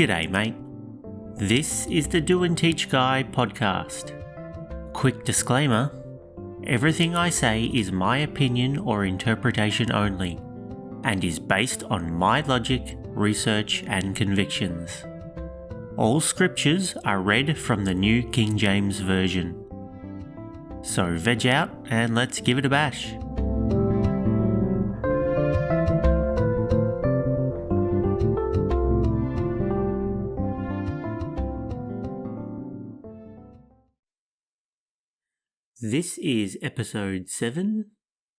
G'day, mate. This is the Do and Teach Guy podcast. Quick disclaimer, everything I say is my opinion or interpretation only, and is based on my logic, research, and convictions. All scriptures are read from the New King James Version. So veg out and let's give it a bash. This is episode 7,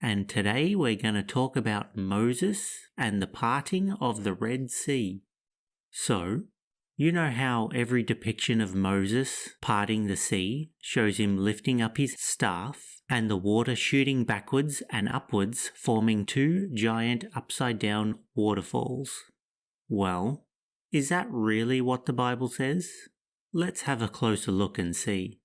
and today we're going to talk about Moses and the parting of the Red Sea. So, you know how every depiction of Moses parting the sea shows him lifting up his staff and the water shooting backwards and upwards, forming two giant upside-down waterfalls? Well, is that really what the Bible says? Let's have a closer look and see.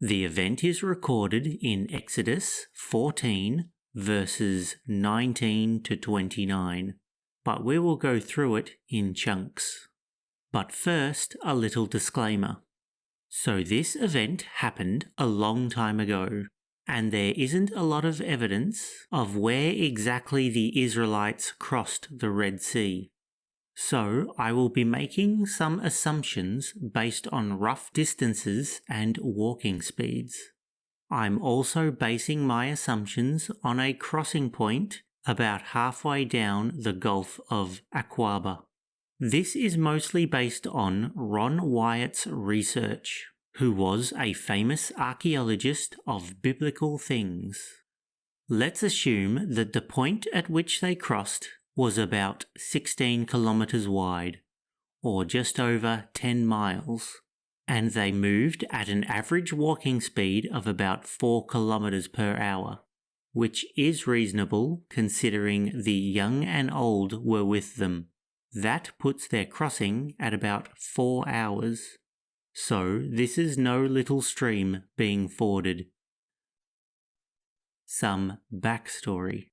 The event is recorded in Exodus 14 verses 19 to 29, but we will go through it in chunks. But first, a little disclaimer. So this event happened a long time ago, and there isn't a lot of evidence of where exactly the Israelites crossed the Red Sea. So I will be making some assumptions based on rough distances and walking speeds. I'm also basing my assumptions on a crossing point about halfway down the Gulf of Aqaba. This is mostly based on Ron Wyatt's research, who was a famous archaeologist of biblical things. Let's assume that the point at which they crossed was about 16 kilometers wide, or just over 10 miles, and they moved at an average walking speed of about 4 kilometers per hour, which is reasonable considering the young and old were with them. That puts their crossing at about 4 hours. So this is no little stream being forded. Some backstory.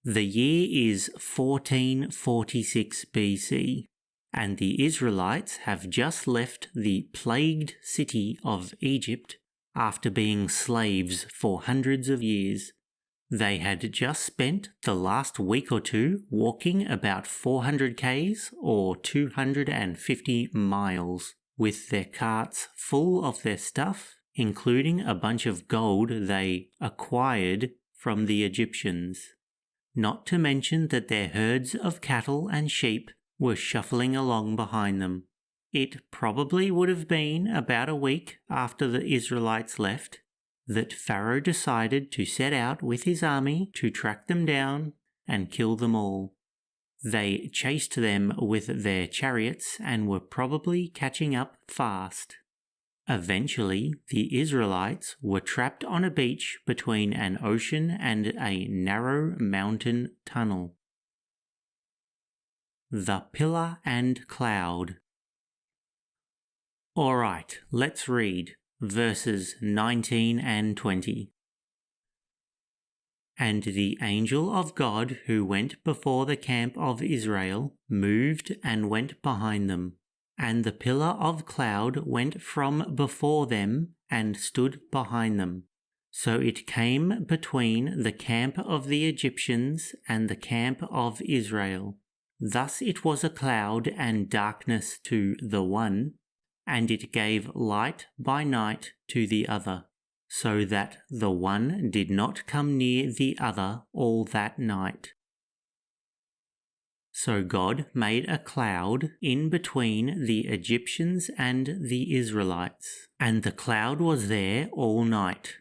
The year is 1446 BC, and the Israelites have just left the plagued city of Egypt after being slaves for hundreds of years. They had just spent the last week or two walking about 400 k's or 250 miles with their carts full of their stuff, including a bunch of gold they acquired from the Egyptians. Not to mention that their herds of cattle and sheep were shuffling along behind them. It probably would have been about a week after the Israelites left that Pharaoh decided to set out with his army to track them down and kill them all. They chased them with their chariots and were probably catching up fast. Eventually, the Israelites were trapped on a beach between an ocean and a narrow mountain tunnel. The Pillar and Cloud. Alright, let's read verses 19 and 20. And the angel of God who went before the camp of Israel moved and went behind them. And the pillar of cloud went from before them and stood behind them. So it came between the camp of the Egyptians and the camp of Israel. Thus it was a cloud and darkness to the one, and it gave light by night to the other, so that the one did not come near the other all that night. So God made a cloud in between the Egyptians and the Israelites, and the cloud was there all night.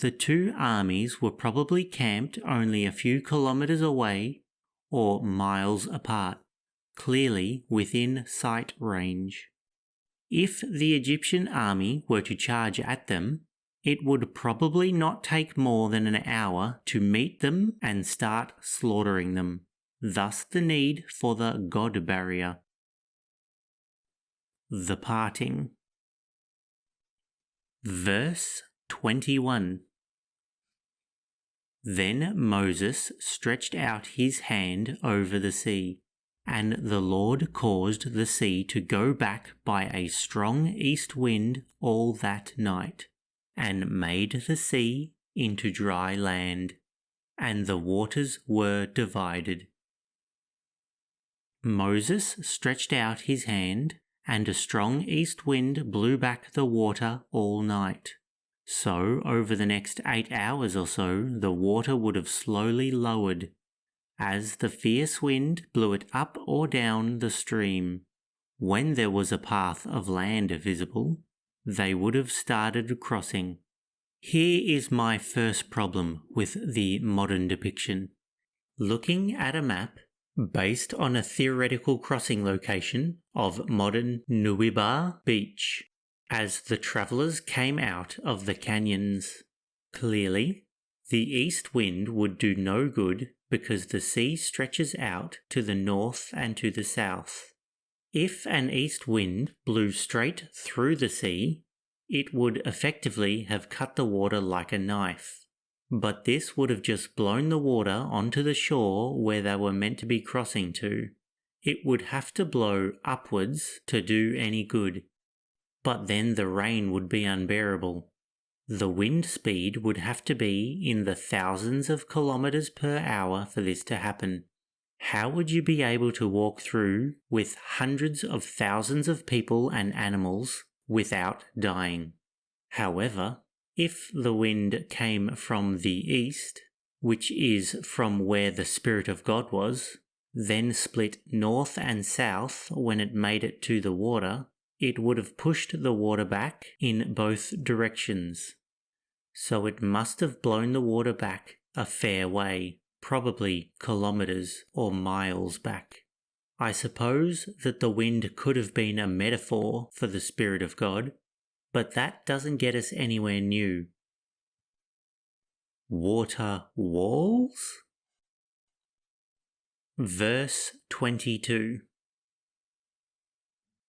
The two armies were probably camped only a few kilometers away or miles apart, clearly within sight range. If the Egyptian army were to charge at them, it would probably not take more than an hour to meet them and start slaughtering them. Thus the need for the God barrier. The parting. Verse 21. Then Moses stretched out his hand over the sea, And the Lord caused the sea to go back by a strong east wind all that night, and made the sea into dry land, and the waters were divided. Moses stretched out his hand, and a strong east wind blew back the water all night. So over the next 8 hours or so, the water would have slowly lowered, as the fierce wind blew it up or down the stream. When there was a path of land visible, they would have started crossing. Here is my first problem with the modern depiction. Looking at a map, based on a theoretical crossing location of modern Nuibar Beach, as the travellers came out of the canyons. Clearly, the east wind would do no good because the sea stretches out to the north and to the south. If an east wind blew straight through the sea, it would effectively have cut the water like a knife. But this would have just blown the water onto the shore where they were meant to be crossing to. It would have to blow upwards to do any good. But then the rain would be unbearable. The wind speed would have to be in the thousands of kilometers per hour for this to happen. How would you be able to walk through with hundreds of thousands of people and animals without dying? However, if the wind came from the east, which is from where the Spirit of God was, then split north and south when it made it to the water, it would have pushed the water back in both directions. So it must have blown the water back a fair way, probably kilometers or miles back. I suppose that the wind could have been a metaphor for the Spirit of God, but that doesn't get us anywhere new. Water walls? Verse 22.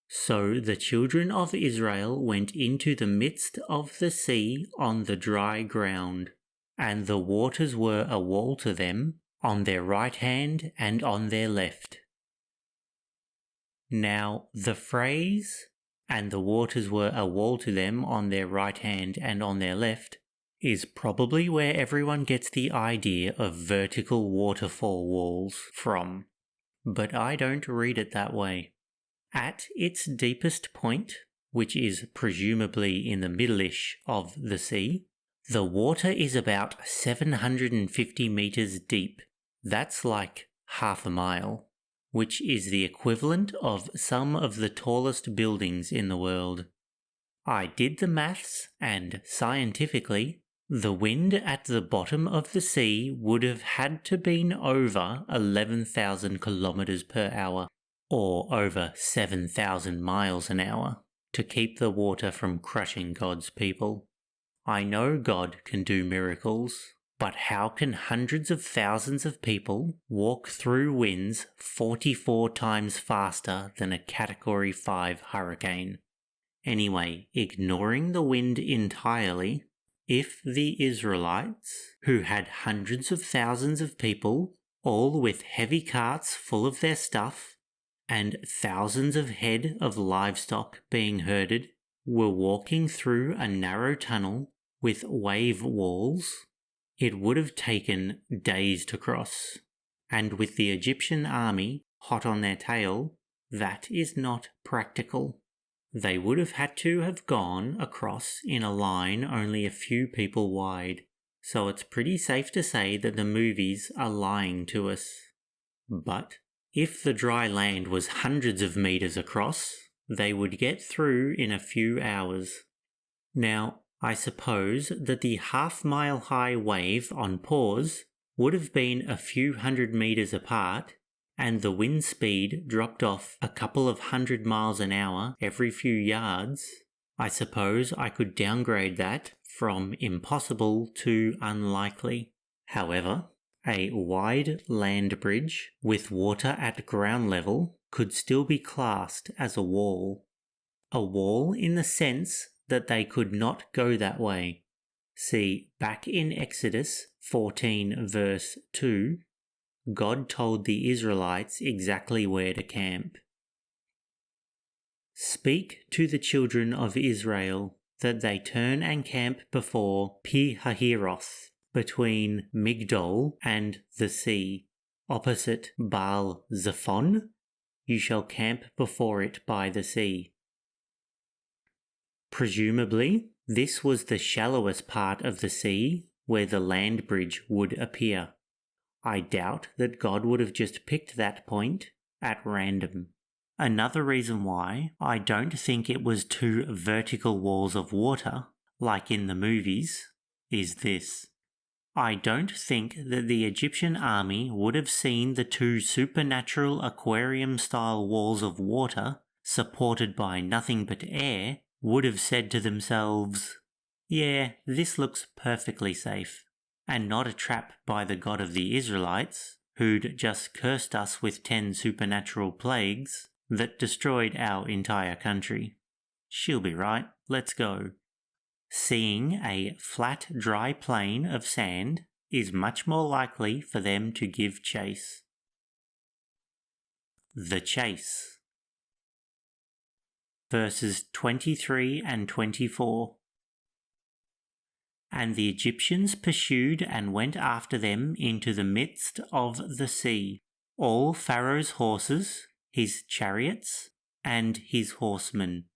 So the children of Israel went into the midst of the sea on the dry ground, and the waters were a wall to them on their right hand and on their left. Now the phrase, and the waters were a wall to them on their right hand and on their left, is probably where everyone gets the idea of vertical waterfall walls from, but I don't read it that way. At its deepest point, which is presumably in the middle-ish of the sea, the water is about 750 meters deep. That's like half a mile, which is the equivalent of some of the tallest buildings in the world. I did the maths, and scientifically, the wind at the bottom of the sea would have had to been over 11,000 kilometers per hour, or over 7,000 miles an hour, to keep the water from crushing God's people. I know God can do miracles, but how can hundreds of thousands of people walk through winds 44 times faster than a Category 5 hurricane? Anyway, ignoring the wind entirely, if the Israelites, who had hundreds of thousands of people, all with heavy carts full of their stuff, and thousands of head of livestock being herded, were walking through a narrow tunnel with wave walls, it would have taken days to cross. And with the Egyptian army hot on their tail, that is not practical. They would have had to have gone across in a line only a few people wide, so it's pretty safe to say that the movies are lying to us. But if the dry land was hundreds of meters across, they would get through in a few hours. Now, I suppose that the half-mile-high wave on pause would have been a few hundred meters apart, and the wind speed dropped off a couple of 100 miles an hour every few yards. I suppose I could downgrade that from impossible to unlikely. However, a wide land bridge with water at ground level could still be classed as a wall. A wall in the sense that they could not go that way. See, back in Exodus 14 verse 2, God told the Israelites exactly where to camp. Speak to the children of Israel that they turn and camp before Pi-hahiroth, between Migdol and the sea, opposite Baal-zephon. You shall camp before it by the sea. Presumably, this was the shallowest part of the sea where the land bridge would appear. I doubt that God would have just picked that point at random. Another reason why I don't think it was two vertical walls of water, like in the movies, is this. I don't think that the Egyptian army would have seen the two supernatural aquarium-style walls of water, supported by nothing but air, would have said to themselves, "Yeah, this looks perfectly safe," and not a trap by the God of the Israelites, who'd just cursed us with 10 supernatural plagues that destroyed our entire country. She'll be right, let's go. Seeing a flat, dry plain of sand is much more likely for them to give chase. The chase. Verses 23 and 24. And the Egyptians pursued and went after them into the midst of the sea, all Pharaoh's horses, his chariots, and his horsemen.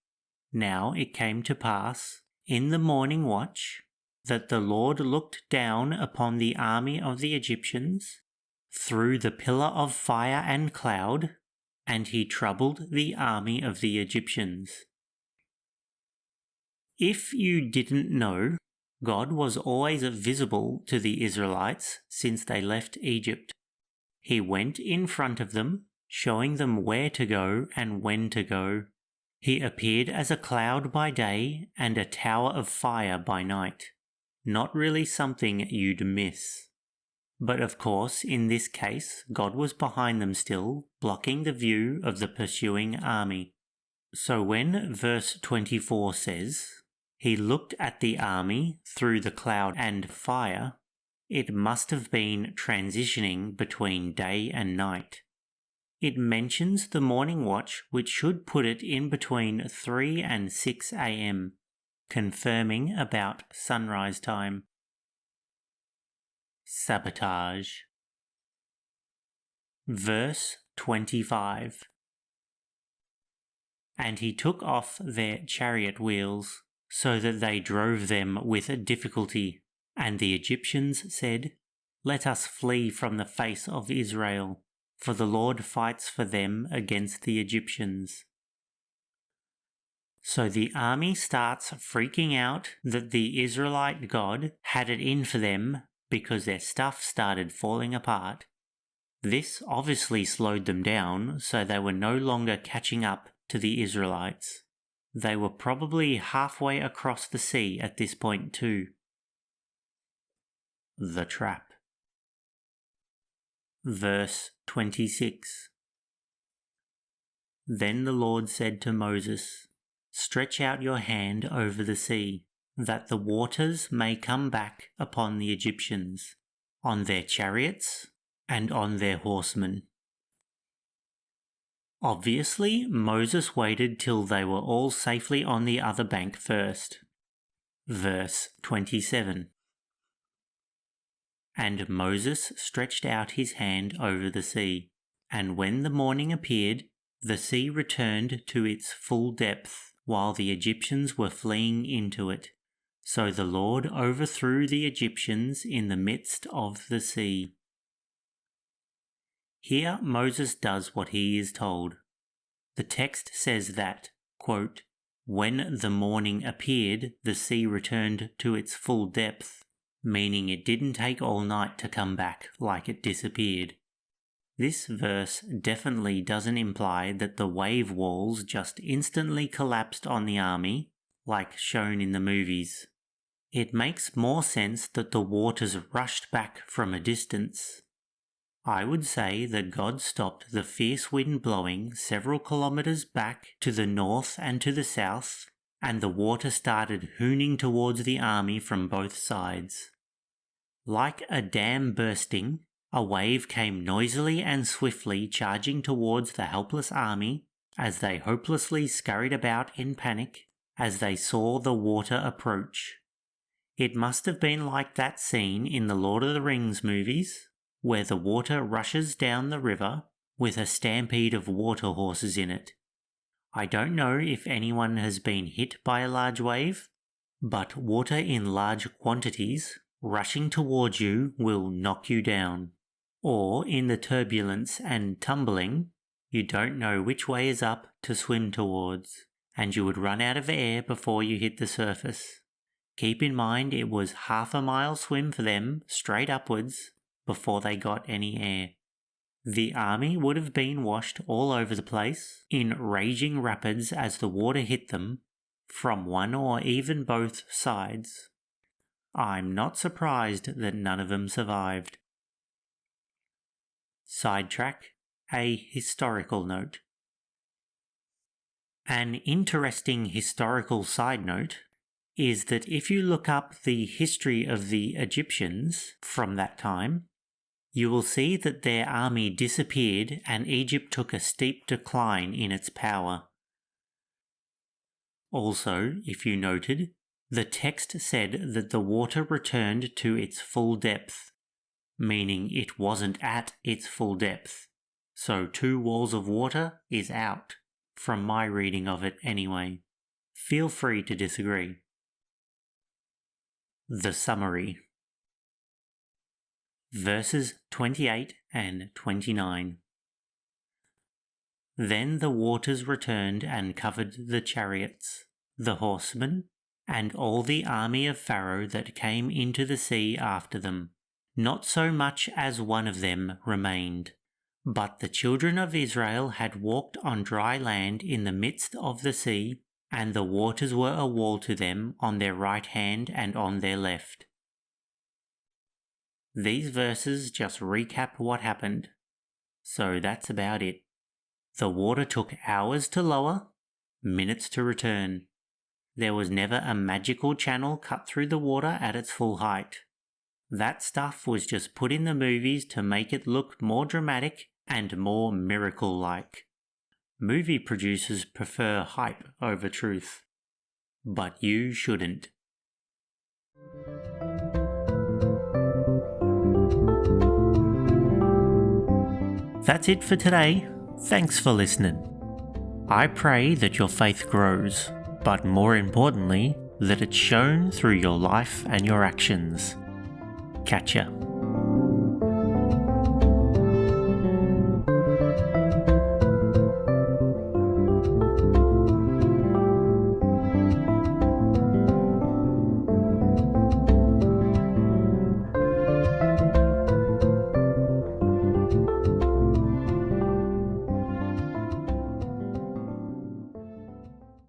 Now it came to pass, in the morning watch, that the Lord looked down upon the army of the Egyptians, through the pillar of fire and cloud, and he troubled the army of the Egyptians. If you didn't know, God was always visible to the Israelites since they left Egypt. He went in front of them, showing them where to go and when to go. He appeared as a cloud by day and a tower of fire by night. Not really something you'd miss. But of course, in this case, God was behind them still, blocking the view of the pursuing army. So when verse 24 says, "He looked at the army through the cloud and fire," it must have been transitioning between day and night. It mentions the morning watch, which should put it in between 3 and 6 a.m., confirming about sunrise time. Sabotage. Verse 25. And he took off their chariot wheels, so that they drove them with difficulty. And the Egyptians said, "Let us flee from the face of Israel, for the Lord fights for them against the Egyptians." So the army starts freaking out that the Israelite God had it in for them because their stuff started falling apart. This obviously slowed them down, so they were no longer catching up to the Israelites. They were probably halfway across the sea at this point too. The trap. Verse 26. Then the Lord said to Moses, "Stretch out your hand over the sea, that the waters may come back upon the Egyptians, on their chariots and on their horsemen." Obviously, Moses waited till they were all safely on the other bank first. Verse 27. And Moses stretched out his hand over the sea, and when the morning appeared, the sea returned to its full depth, while the Egyptians were fleeing into it. So the Lord overthrew the Egyptians in the midst of the sea. Here Moses does what he is told. The text says that, quote, "When the morning appeared, the sea returned to its full depth," meaning it didn't take all night to come back like it disappeared. This verse definitely doesn't imply that the wave walls just instantly collapsed on the army, like shown in the movies. It makes more sense that the waters rushed back from a distance. I would say that God stopped the fierce wind blowing several kilometers back to the north and to the south, and the water started hooning towards the army from both sides. Like a dam bursting, A wave came noisily and swiftly charging towards the helpless army as they hopelessly scurried about in panic as they saw the water approach. It must have been like that scene in the Lord of the Rings movies, where the water rushes down the river with a stampede of water horses in it. I don't know if anyone has been hit by a large wave, but water in large quantities rushing towards you will knock you down. Or in the turbulence and tumbling, you don't know which way is up to swim towards, and you would run out of air before you hit the surface. Keep in mind it was half a mile swim for them straight upwards before they got any air. The army would have been washed all over the place in raging rapids as the water hit them from one or even both sides. I'm not surprised that none of them survived. Sidetrack, a historical note. An interesting historical side note is that if you look up the history of the Egyptians from that time, you will see that their army disappeared and Egypt took a steep decline in its power. Also, if you noted, the text said that the water returned to its full depth, meaning it wasn't at its full depth. So 2 walls of water is out, from my reading of it anyway. Feel free to disagree. The summary. Verses 28 and 29. Then the waters returned and covered the chariots, the horsemen, and all the army of Pharaoh that came into the sea after them. Not so much as one of them remained. But the children of Israel had walked on dry land in the midst of the sea, and the waters were a wall to them on their right hand and on their left. These verses just recap what happened. So that's about it. The water took hours to lower, minutes to return. There was never a magical channel cut through the water at its full height. That stuff was just put in the movies to make it look more dramatic and more miracle-like. Movie producers prefer hype over truth. But you shouldn't. That's it for today. Thanks for listening. I pray that your faith grows, but more importantly, that it's shown through your life and your actions. Catch ya.